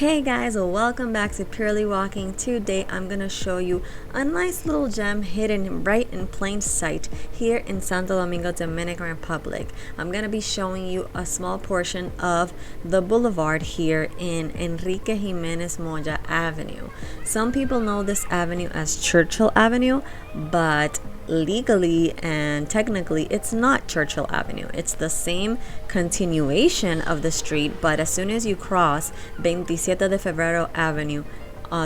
Hey guys, welcome back to Purely Walking. Today I'm gonna show you a nice little gem hidden right in plain sight here in Santo Domingo, Dominican Republic. I'm gonna be showing you a small portion of the boulevard here in Enrique Jimenez Moya Avenue. Some people know this avenue as Churchill Avenue, but legally and technically it's not Churchill Avenue. It's the same continuation of the street, but as soon as you cross 27 de Febrero Avenue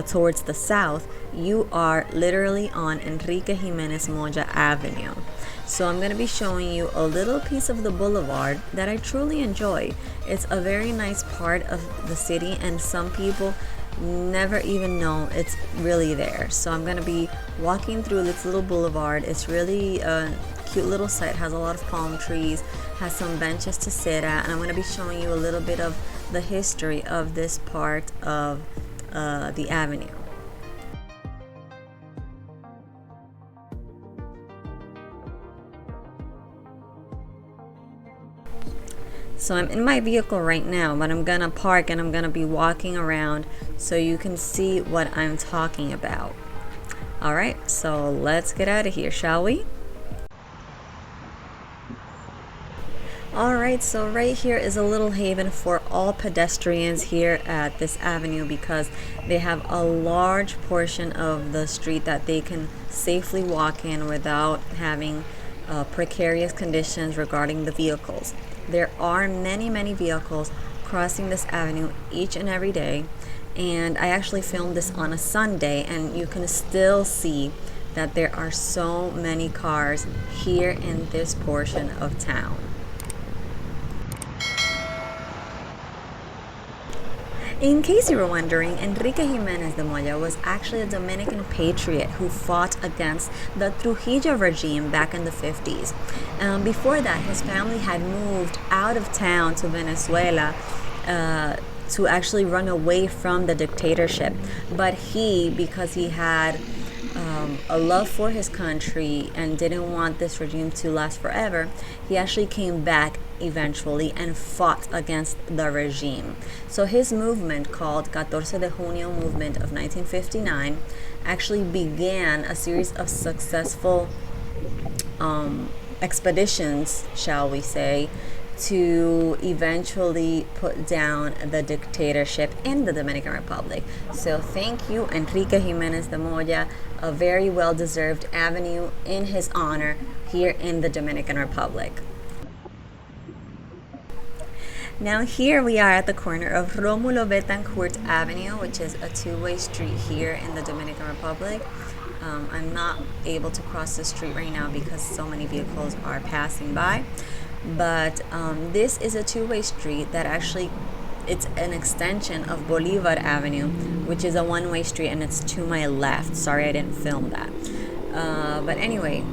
towards the south, you are literally on Enrique Jimenez Moya Avenue. So I'm going to be showing you a little piece of the boulevard that I truly enjoy. It's a very nice part of the city, and some people never even know it's really there. So I'm going to be walking through this little boulevard. It's really a cute little site, has a lot of palm trees, has some benches to sit at, and I'm going to be showing you a little bit of the history of this part of the avenue. So I'm in my vehicle right now, but I'm gonna park and I'm gonna be walking around so you can see what I'm talking about. Alright, so let's get out of here, shall we? Alright, so right here is a little haven for all pedestrians here at this avenue, because they have a large portion of the street that they can safely walk in without having precarious conditions regarding the vehicles. There are many vehicles crossing this avenue each and every day, and I actually filmed this on a Sunday, and you can still see that there are so many cars here in this portion of town. In case you were wondering, Enrique Jimenez Moya was actually a Dominican patriot who fought against the Trujillo regime back in the 50s. Before that, his family had moved out of town to Venezuela to actually run away from the dictatorship. But he, because he had a love for his country and didn't want this regime to last forever, he actually came back eventually and fought against the regime. So his movement, called 14 de Junio movement of 1959, actually began a series of successful expeditions, shall we say, to eventually put down the dictatorship in the Dominican Republic. So thank you, Enrique Jimenez Moya, a very well-deserved avenue in his honor here in the Dominican Republic. Now here we are at the corner of Romulo Betancourt Avenue, which is a two-way street here in the Dominican Republic. I'm not able to cross the street right now because so many vehicles are passing by. But this is a two-way street that actually, it's an extension of Boulevard Avenue, which is a one-way street, and it's to my left. Sorry I didn't film that. But anyway,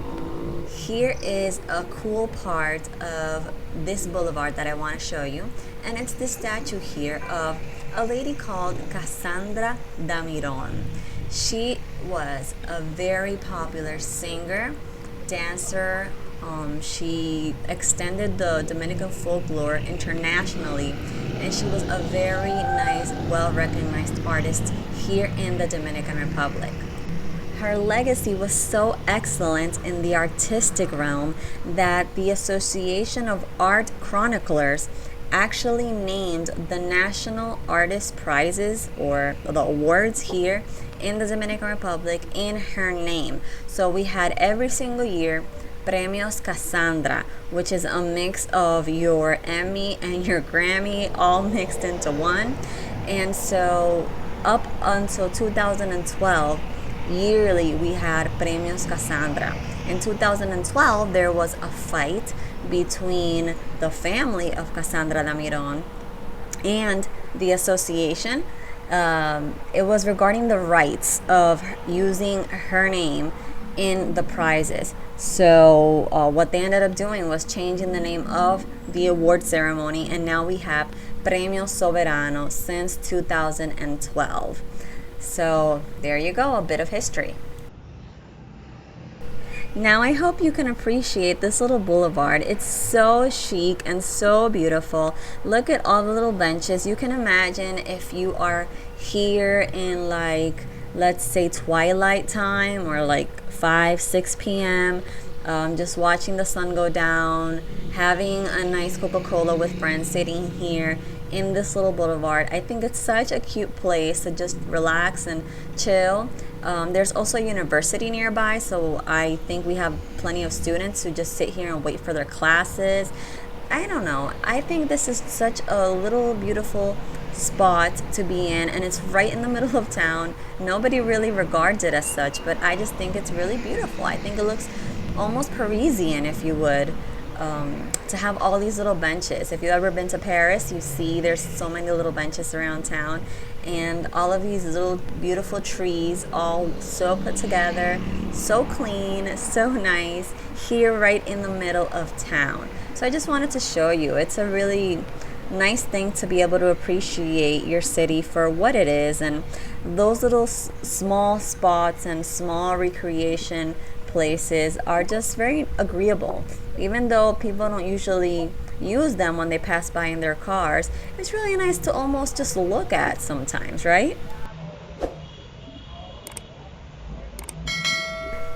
here is a cool part of this boulevard that I want to show you, and it's this statue here of a lady called Casandra Damiron. She was a very popular singer, dancer. She extended the Dominican folklore internationally, and she was a very nice, well-recognized artist here in the Dominican Republic. Her legacy was so excellent in the artistic realm that the Association of Art Chroniclers actually named the National Artist Prizes, or the awards here in the Dominican Republic, in her name. So we had every single year Premios Casandra, which is a mix of your Emmy and your Grammy all mixed into one. And so up until 2012, yearly we had Premios Casandra. In 2012, there was a fight between the family of Casandra Damiron and the association. It was regarding the rights of using her name in the prizes. So what they ended up doing was changing the name of the award ceremony, and now we have Premio Soberano since 2012. So there you go, a bit of history. Now I hope you can appreciate this little boulevard. It's so chic and so beautiful. Look at all the little benches. You can imagine if you are here in, like, let's say twilight time, or like 5, 6 p.m., just watching the sun go down, having a nice Coca-Cola with friends, sitting here in this little boulevard. I think it's such a cute place to just relax and chill. There's also a university nearby, so I think we have plenty of students who just sit here and wait for their classes. I don't know. I think this is such a little beautiful spot to be in, and it's right in the middle of town. Nobody really regards it as such, but I just think it's really beautiful. I think it looks almost Parisian, if you would, to have all these little benches. If you've ever been to Paris, you see there's so many little benches around town, and all of these little beautiful trees, all so put together, so clean, so nice, here right in the middle of town. So I just wanted to show you. It's a really nice thing to be able to appreciate your city for what it is, and those little small spots and small recreation places are just very agreeable. Even though people don't usually use them when they pass by in their cars, it's really nice to almost just look at sometimes, right?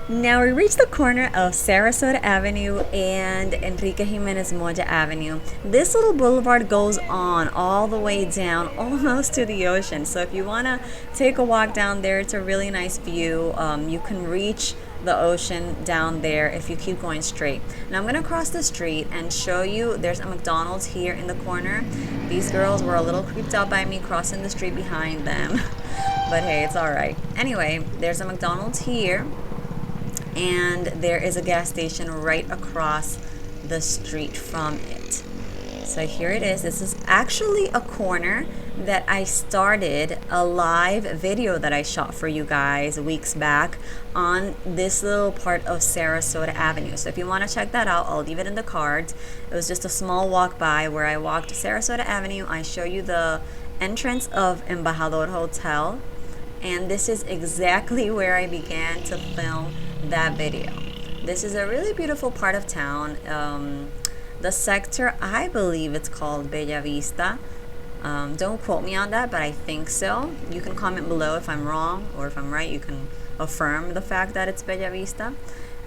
Now we reached the corner of Sarasota Avenue and Enrique Jimenez Moya Avenue. This little boulevard goes on all the way down, almost to the ocean. So if you want to take a walk down there, it's a really nice view. You can reach the ocean down there if you keep going straight. Now I'm going to cross the street and show you. There's a McDonald's here in the corner. These girls were a little creeped out by me crossing the street behind them. But hey, it's all right. Anyway, there's a McDonald's here, and there is a gas station right across the street from it. So here it is. This is actually a corner that I started a live video that I shot for you guys weeks back on this little part of Sarasota Avenue. So if you want to check that out, I'll leave it in the cards. It was just a small walk by where I walked Sarasota Avenue. I show you the entrance of Embajador Hotel, and this is exactly where I began to film that video. This is a really beautiful part of town. The sector, I believe it's called Bella Vista. Don't quote me on that, but I think so. You can comment below if I'm wrong, or if I'm right, you can affirm the fact that it's Bella Vista.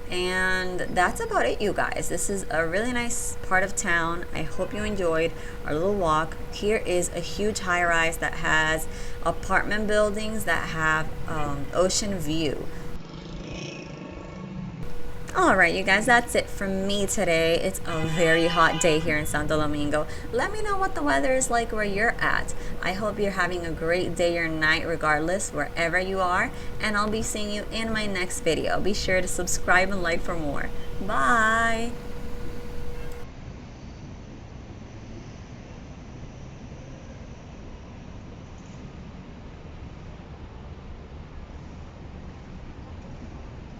And that's about it, you guys. This is a really nice part of town. I hope you enjoyed our little walk. Here is a huge high-rise that has apartment buildings that have ocean view. Alright, you guys, that's it from me today. It's a very hot day here in Santo Domingo. Let me know what the weather is like where you're at. I hope you're having a great day or night regardless, wherever you are. And I'll be seeing you in my next video. Be sure to subscribe and like for more. Bye!